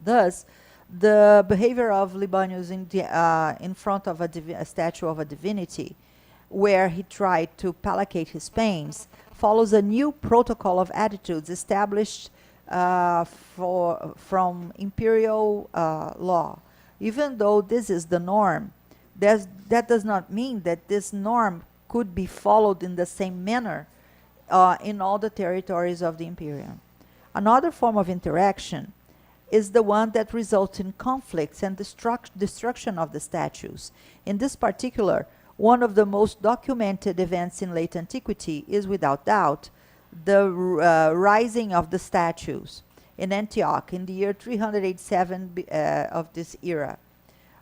Thus, the behavior of Libanius in front of a statue of a divinity, where he tried to placate his pains, follows a new protocol of attitudes established from imperial law. Even though this is the norm, that does not mean that this norm could be followed in the same manner in all the territories of the imperium. Another form of interaction is the one that results in conflicts and destruction of the statues. In this particular, one of the most documented events in late antiquity is, without doubt, the rising of the statues in Antioch in the year 387 of this era,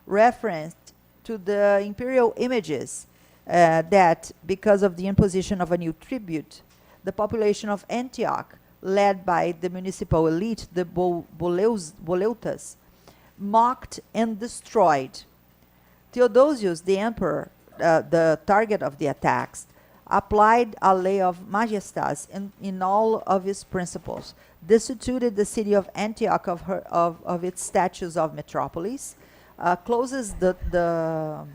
referenced to the imperial images that, because of the imposition of a new tribute, the population of Antioch, led by the municipal elite, the Boleutas, mocked and destroyed. Theodosius, the emperor, the target of the attacks, applied a lei of majestas in all of its principles, destituted the city of Antioch of its statues of metropolis, closes the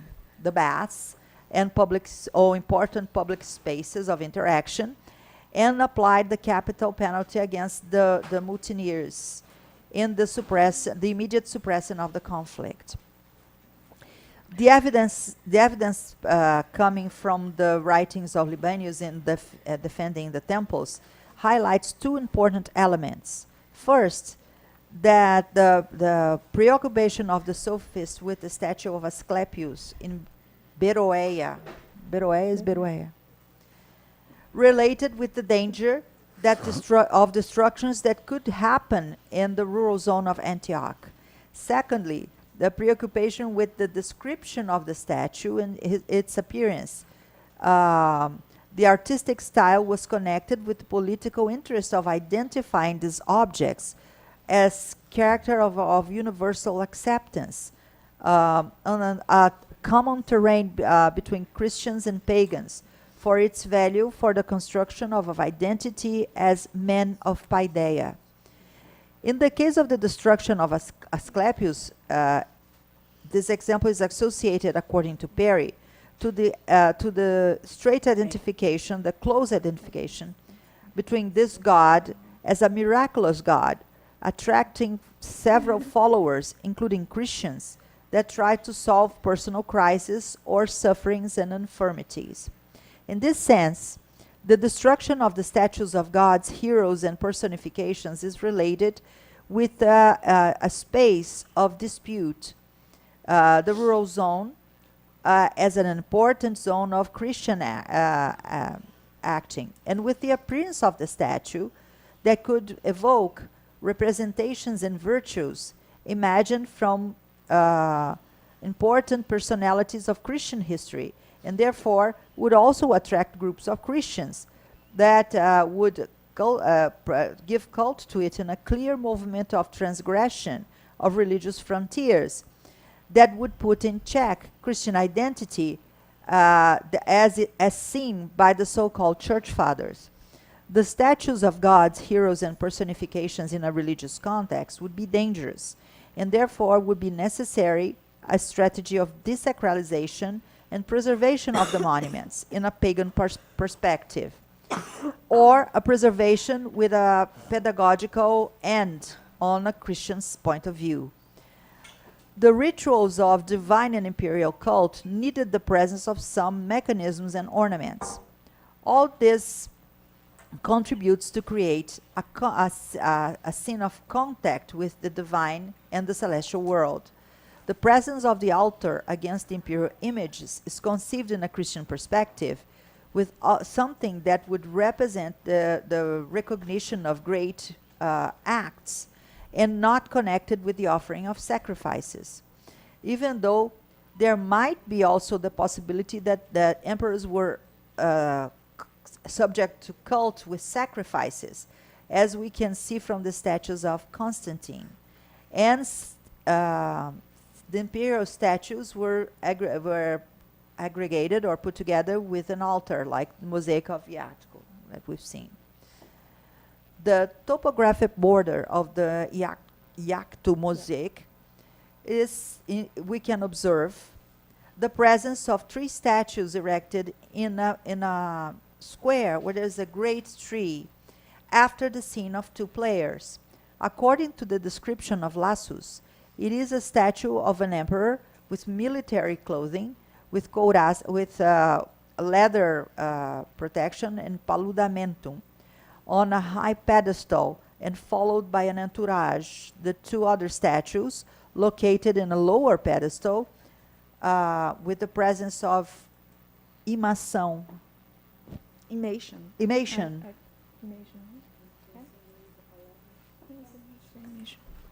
baths and important public spaces of interaction, and applied the capital penalty against the mutineers in the immediate suppression of the conflict. The evidence coming from the writings of Libanius in defending the temples highlights two important elements. First, that the preoccupation of the sophists with the statue of Asclepius in Beroea related with the danger that of destructions that could happen in the rural zone of Antioch. Secondly, the preoccupation with the description of the statue and its appearance. The artistic style was connected with the political interest of identifying these objects as character of universal acceptance, on a common terrain between Christians and pagans, for its value for the construction of identity as men of Paideia. In the case of the destruction of Asclepius, this example is associated, according to Perry, to the straight identification, the close identification between this god as a miraculous god, attracting several followers, including Christians, that try to solve personal crises or sufferings and infirmities. In this sense, the destruction of the statues of gods, heroes, and personifications is related with a space of dispute, the rural zone, as an important zone of Christian acting, and with the appearance of the statue that could evoke representations and virtues imagined from important personalities of Christian history, and therefore would also attract groups of Christians that would give cult to it in a clear movement of transgression of religious frontiers that would put in check Christian identity as seen by the so-called church fathers. The statues of gods, heroes, and personifications in a religious context would be dangerous, and therefore would be necessary a strategy of desacralization and preservation of the monuments in a pagan perspective, or a preservation with a pedagogical end on a Christian's point of view. The rituals of divine and imperial cult needed the presence of some mechanisms and ornaments. All this contributes to create a scene of contact with the divine and the celestial world. The presence of the altar against the imperial images is conceived in a Christian perspective with something that would represent the recognition of great acts and not connected with the offering of sacrifices. Even though there might be also the possibility that emperors were subject to cult with sacrifices, as we can see from the statues of Constantine. And the imperial statues were aggregated or put together with an altar, like the mosaic of Iactico that we've seen. The topographic border of the Yaktu mosaic, we can observe the presence of 3 statues erected in a square where there's a great tree after the scene of 2 players. According to the description of Lassus, it is a statue of an emperor with military clothing, with leather protection and paludamentum, on a high pedestal, and followed by an entourage. The 2 other statues located in a lower pedestal, with the presence of imation. Imation. Imation. Imation.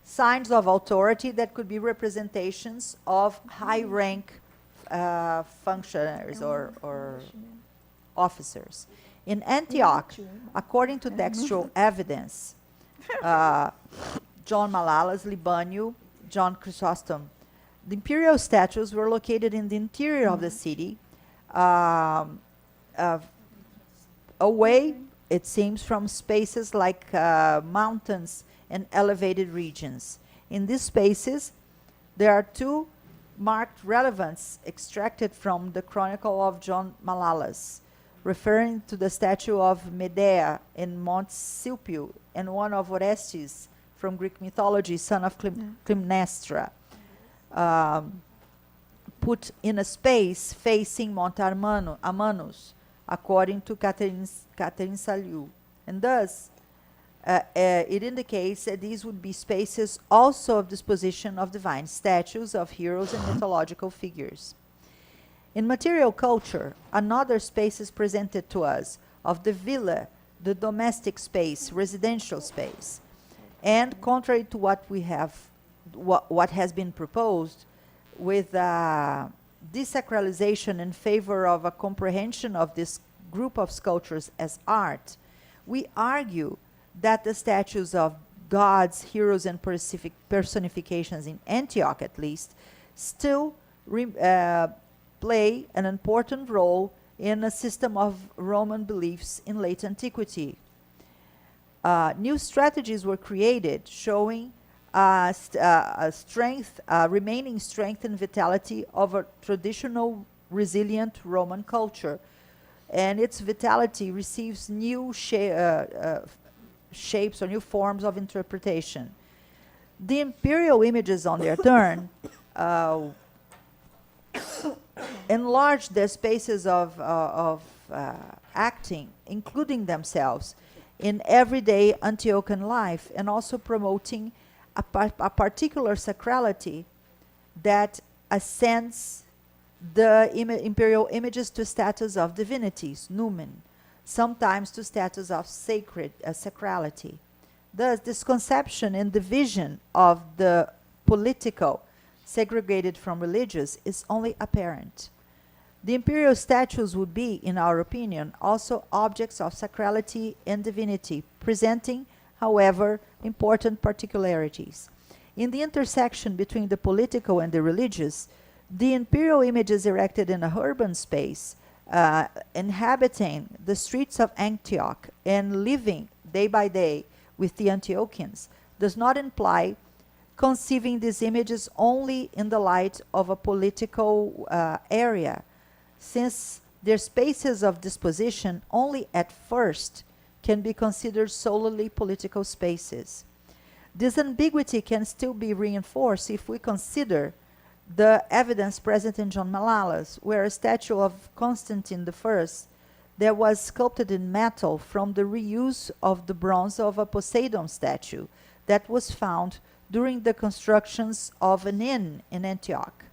Signs of authority that could be representations of high rank functionaries or officers. In Antioch, according to textual evidence, John Malalas, Libânio, John Chrysostom, the imperial statues were located in the interior of the city, away, it seems, from spaces like mountains and elevated regions. In these spaces, there are 2 marked relevance extracted from the Chronicle of John Malalas, referring to the statue of Medea in Mount Silpio and one of Orestes from Greek mythology, son of Clytemnestra, put in a space facing Mount Amanus, according to Katherine Saliu. And thus, it indicates that these would be spaces also of disposition of divine statues of heroes and mythological figures. In material culture, another space is presented to us of the villa, the domestic space, residential space. And contrary to what we have, what has been proposed, with desacralization in favor of a comprehension of this group of sculptures as art, we argue that the statues of gods, heroes, and personifications in Antioch, at least, still play an important role in a system of Roman beliefs in late antiquity. New strategies were created showing remaining strength and vitality of a traditional, resilient Roman culture. And its vitality receives new shapes or new forms of interpretation. The imperial images, on their turn, enlarged their spaces of acting, including themselves in everyday Antiochian life, and also promoting a particular sacrality that ascends the imperial images to status of divinities, numen, sometimes to status of sacred sacrality. Thus, this conception and division of the political, segregated from religious, is only apparent. The imperial statues would be, in our opinion, also objects of sacrality and divinity, presenting, however, important particularities. In the intersection between the political and the religious, the imperial images erected in a urban space, inhabiting the streets of Antioch and living day by day with the Antiochians, does not imply conceiving these images only in the light of a political area, since their spaces of disposition only at first can be considered solely political spaces. This ambiguity can still be reinforced if we consider the evidence present in John Malalas, where a statue of Constantine I that was sculpted in metal from the reuse of the bronze of a Poseidon statue that was found during the constructions of an inn in Antioch.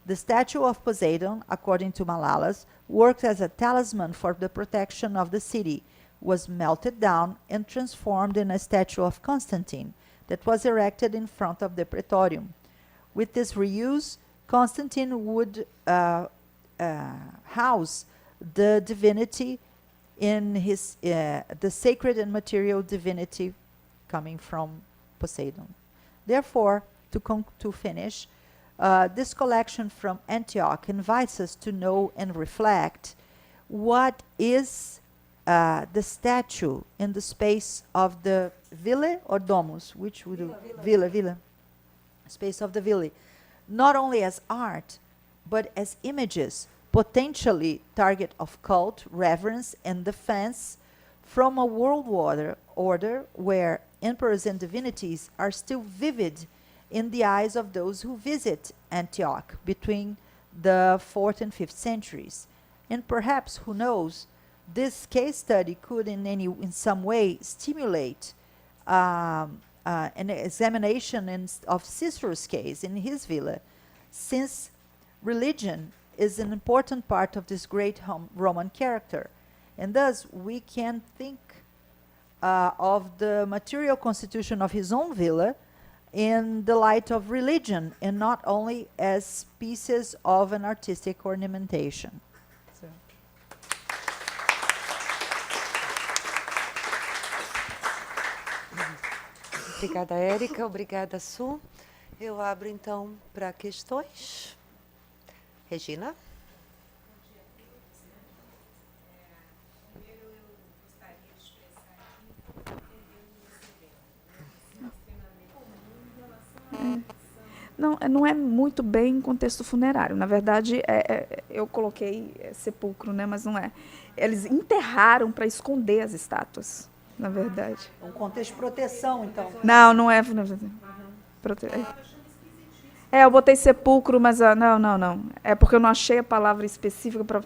The statue of Poseidon, according to Malalas, worked as a talisman for the protection of the city, was melted down and transformed in a statue of Constantine that was erected in front of the Praetorium. With this reuse, Constantine would house the divinity in his the sacred and material divinity coming from Poseidon. Therefore, to finish, this collection from Antioch invites us to know and reflect what is the statue in the space of the ville or domus, which would do? Villa. Space of the ville. Not only as art, but as images, potentially target of cult, reverence, and defense from a world order where emperors and divinities are still vivid in the eyes of those who visit Antioch between the 4th and 5th centuries. And perhaps, who knows, this case study could in some way stimulate an examination of Cicero's case in his villa, since religion is an important part of this great Roman character. And thus, we can think of the material constitution of his own villa in the light of religion, and not only as pieces of an artistic ornamentation. So. Obrigada, Érica. Obrigada, Su. Eu abro, então, para questões. Regina? Não é muito bem em contexto funerário. Na verdade, eu coloquei sepulcro, né, mas não é. Eles enterraram para esconder as estátuas, na verdade. Um contexto de proteção, então. Não é. Eu botei sepulcro, mas não. É porque eu não achei a palavra específica para.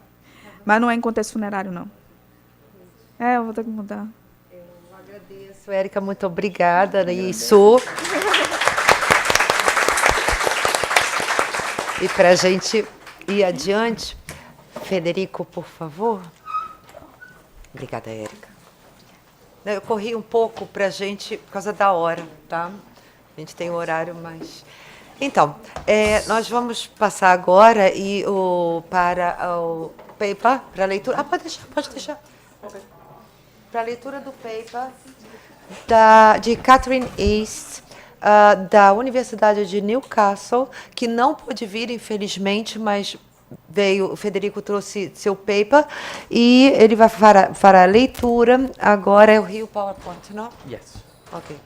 Mas não é em contexto funerário, não. Eu vou ter que mudar. Eu agradeço, Érica, muito obrigada. E Su. E para a gente ir adiante, Federico, por favor. Obrigada, Érica. Eu corri um pouco para a gente, por causa da hora, tá? A gente tem o horário, mas... Então, nós vamos passar agora para o paper, para a leitura... pode deixar. Okay. Para a leitura do paper de Katherine East, da Universidade de Newcastle, que não pôde vir, infelizmente, mas o Federico trouxe seu paper e ele vai fará a leitura. Agora eu rio o PowerPoint, não? Yes. Ok.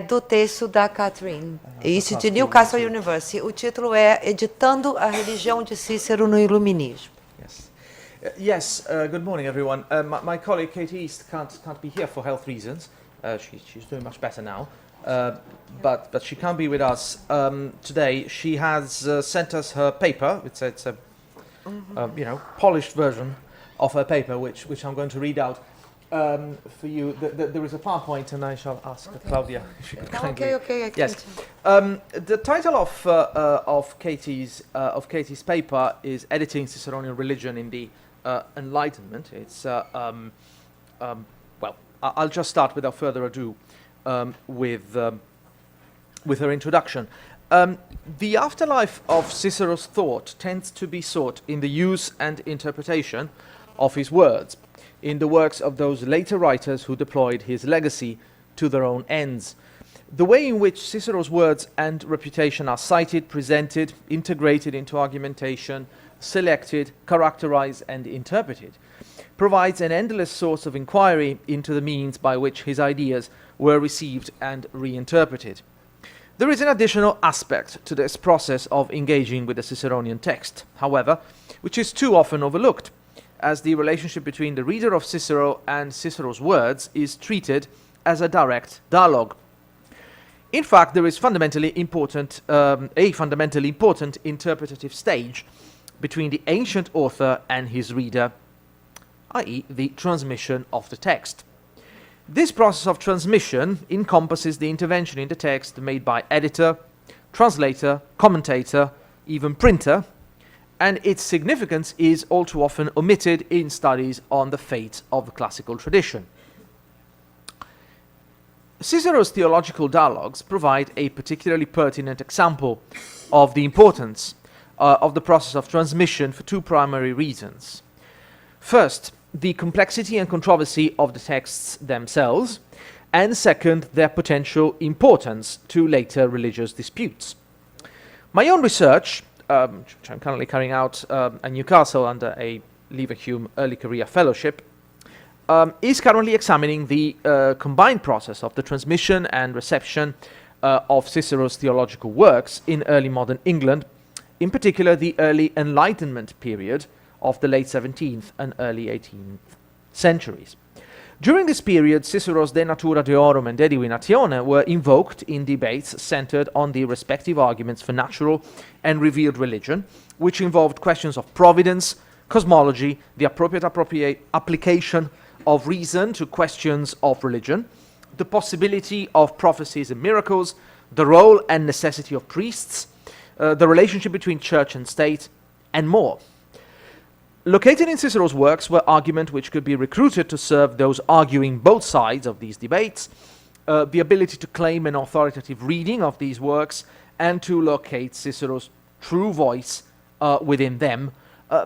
Do texto da Katherine East, de Newcastle University. O título é Editando a Religião de Cícero no Iluminismo. Yes. Good morning, everyone. My colleague Kate East can't be here for health reasons. She's doing much better now. But she can't be with us today. She has sent us her paper. It's a polished version of her paper, which I'm going to read out for you. There is a PowerPoint, and I shall ask Claudia if she could kindly. Okay. Yes. The title of Katie's paper is "Editing Ciceronian Religion in the Enlightenment." It's I'll just start without further ado. With her introduction. The afterlife of Cicero's thought tends to be sought in the use and interpretation of his words, in the works of those later writers who deployed his legacy to their own ends. The way in which Cicero's words and reputation are cited, presented, integrated into argumentation, selected, characterized, and interpreted provides an endless source of inquiry into the means by which his ideas were received and reinterpreted. There is an additional aspect to this process of engaging with the Ciceronian text, however, which is too often overlooked, as the relationship between the reader of Cicero and Cicero's words is treated as a direct dialogue. In fact, there is a fundamentally important interpretative stage between the ancient author and his reader, i.e. the transmission of the text. This process of transmission encompasses the intervention in the text made by editor, translator, commentator, even printer, and its significance is all too often omitted in studies on the fate of the classical tradition. Cicero's theological dialogues provide a particularly pertinent example of the importance of the process of transmission for two primary reasons. First, the complexity and controversy of the texts themselves, and second, their potential importance to later religious disputes. My own research, which I'm currently carrying out at Newcastle under a Leverhulme Early Career Fellowship, is currently examining the combined process of the transmission and reception of Cicero's theological works in early modern England, in particular the early Enlightenment period of the late 17th and early 18th centuries. During this period, Cicero's De Natura Deorum and De Divinatione were invoked in debates centered on the respective arguments for natural and revealed religion, which involved questions of providence, cosmology, the appropriate application of reason to questions of religion, the possibility of prophecies and miracles, the role and necessity of priests, the relationship between church and state, and more. Located in Cicero's works were arguments which could be recruited to serve those arguing both sides of these debates, the ability to claim an authoritative reading of these works, and to locate Cicero's true voice within them,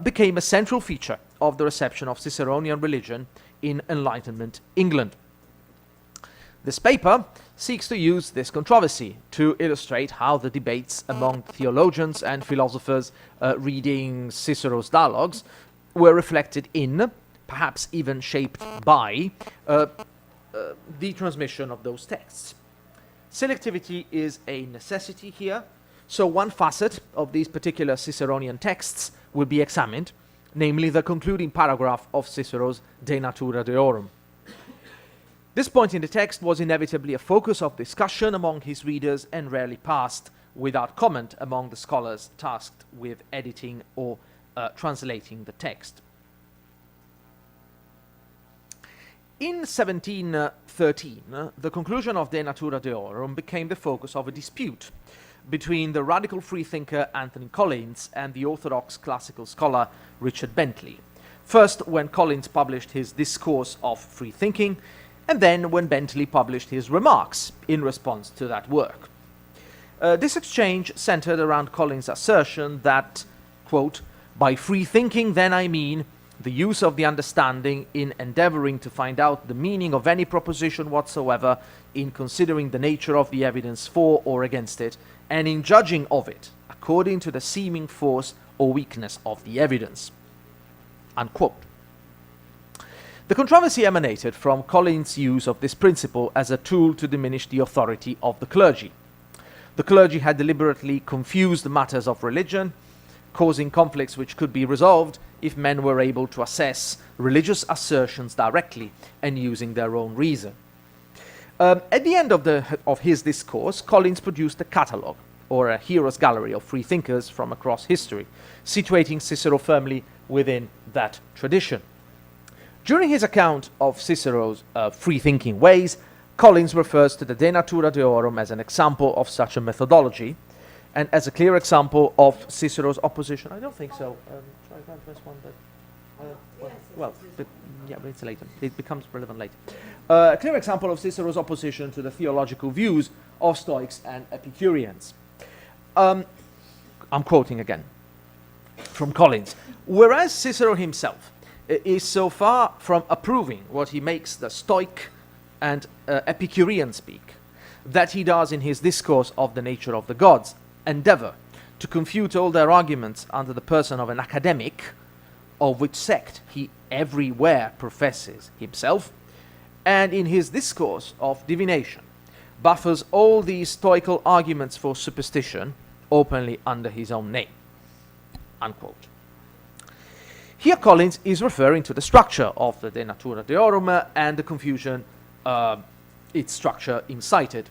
became a central feature of the reception of Ciceronian religion in Enlightenment England. This paper seeks to use this controversy to illustrate how the debates among theologians and philosophers reading Cicero's dialogues were reflected in, perhaps even shaped by, the transmission of those texts. Selectivity is a necessity here, so one facet of these particular Ciceronian texts will be examined, namely the concluding paragraph of Cicero's De Natura Deorum. This point in the text was inevitably a focus of discussion among his readers and rarely passed without comment among the scholars tasked with editing or translating the text. In 1713, the conclusion of De Natura Deorum became the focus of a dispute between the radical freethinker Anthony Collins and the orthodox classical scholar Richard Bentley. First, when Collins published his Discourse of Free Thinking, and then when Bentley published his remarks in response to that work. This exchange centered around Collins' assertion that, quote, "By free thinking, then I mean the use of the understanding in endeavoring to find out the meaning of any proposition whatsoever, in considering the nature of the evidence for or against it, and in judging of it according to the seeming force or weakness of the evidence." Unquote. The controversy emanated from Collins' use of this principle as a tool to diminish the authority of the clergy. The clergy had deliberately confused matters of religion, causing conflicts which could be resolved if men were able to assess religious assertions directly and using their own reason. At the end of his discourse, Collins produced a catalogue, or a hero's gallery of free thinkers from across history, situating Cicero firmly within that tradition. During his account of Cicero's free-thinking ways, Collins refers to the De Natura Deorum as an example of such a methodology, and as a clear example of Cicero's opposition. I don't think so. Try that first one, but but it's later. It becomes relevant later. A clear example of Cicero's opposition to the theological views of Stoics and Epicureans. I'm quoting again from Collins. Whereas Cicero himself is so far from approving what he makes the Stoic and Epicurean speak, that he does in his Discourse of the Nature of the Gods endeavor to confute all their arguments under the person of an academic, of which sect he everywhere professes himself, and in his Discourse of Divination buffers all these Stoical arguments for superstition openly under his own name. Unquote. Here Collins is referring to the structure of the De Natura Deorum and the confusion its structure incited.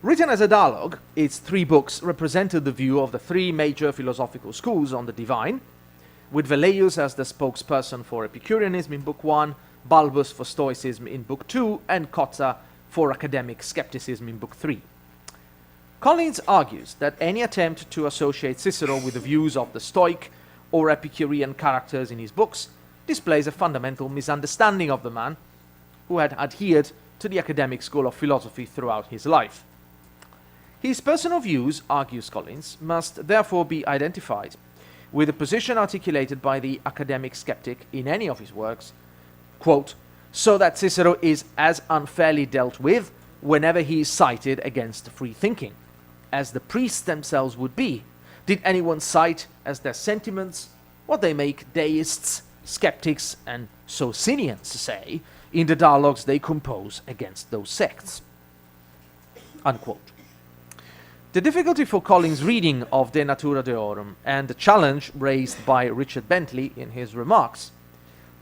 Written as a dialogue, its 3 books represented the view of the 3 major philosophical schools on the divine, with Velleius as the spokesperson for Epicureanism in Book 1, Balbus for Stoicism in Book 2, and Cotta for academic skepticism in Book 3. Collins argues that any attempt to associate Cicero with the views of the Stoic or Epicurean characters in his books displays a fundamental misunderstanding of the man who had adhered to the academic school of philosophy throughout his life. His personal views, argues Collins, must therefore be identified with the position articulated by the academic skeptic in any of his works, quote, so that Cicero is as unfairly dealt with whenever he is cited against free thinking, as the priests themselves would be, did anyone cite as their sentiments what they make deists skeptics and Socinians say in the dialogues they compose against those sects." Unquote. The difficulty for Collins' reading of De Natura Deorum and the challenge raised by Richard Bentley in his remarks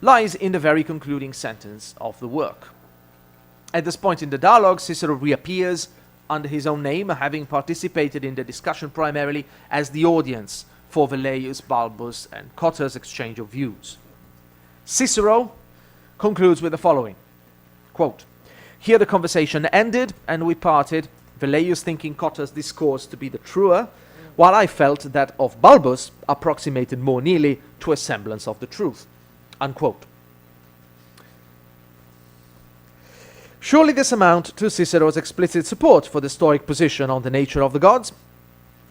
lies in the very concluding sentence of the work. At this point in the dialogue, Cicero reappears under his own name, having participated in the discussion primarily as the audience for Velleius, Balbus, and Cotter's exchange of views. Cicero concludes with the following, quote, "Here the conversation ended, and we parted, Velleius thinking Cotter's discourse to be the truer, while I felt that of Balbus approximated more nearly to a semblance of the truth." Unquote. Surely this amount to Cicero's explicit support for the Stoic position on the nature of the gods?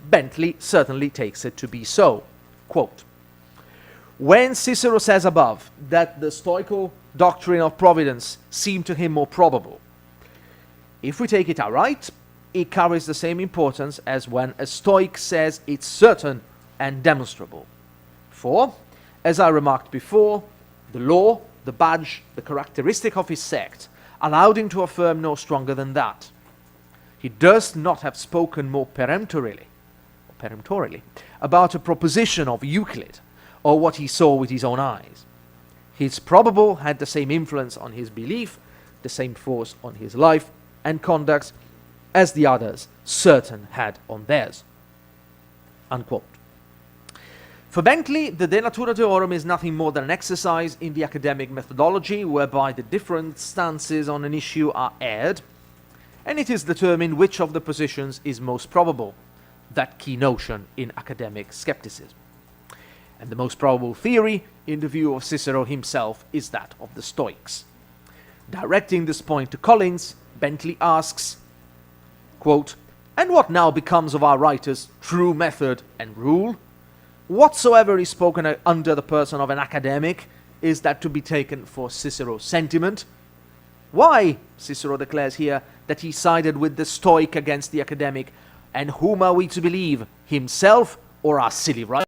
Bentley certainly takes it to be so. Quote, "When Cicero says above that the Stoical doctrine of providence seemed to him more probable, if we take it outright, it carries the same importance as when a Stoic says it's certain and demonstrable. For, as I remarked before, the law, the badge, the characteristic of his sect allowed him to affirm no stronger than that. He durst not have spoken more peremptorily about a proposition of Euclid or what he saw with his own eyes. His probable had the same influence on his belief, the same force on his life and conduct as the others certain had on theirs." Unquote. For Bentley, the De Natura Deorum is nothing more than an exercise in the academic methodology whereby the different stances on an issue are aired, and it is determined which of the positions is most probable, that key notion in academic skepticism. And the most probable theory, in the view of Cicero himself, is that of the Stoics. Directing this point to Collins, Bentley asks, quote, "And what now becomes of our writer's true method and rule? Whatsoever is spoken under the person of an academic, is that to be taken for Cicero's sentiment? Why, Cicero declares here, that he sided with the Stoic against the academic, and whom are we to believe, himself or our silly writer?"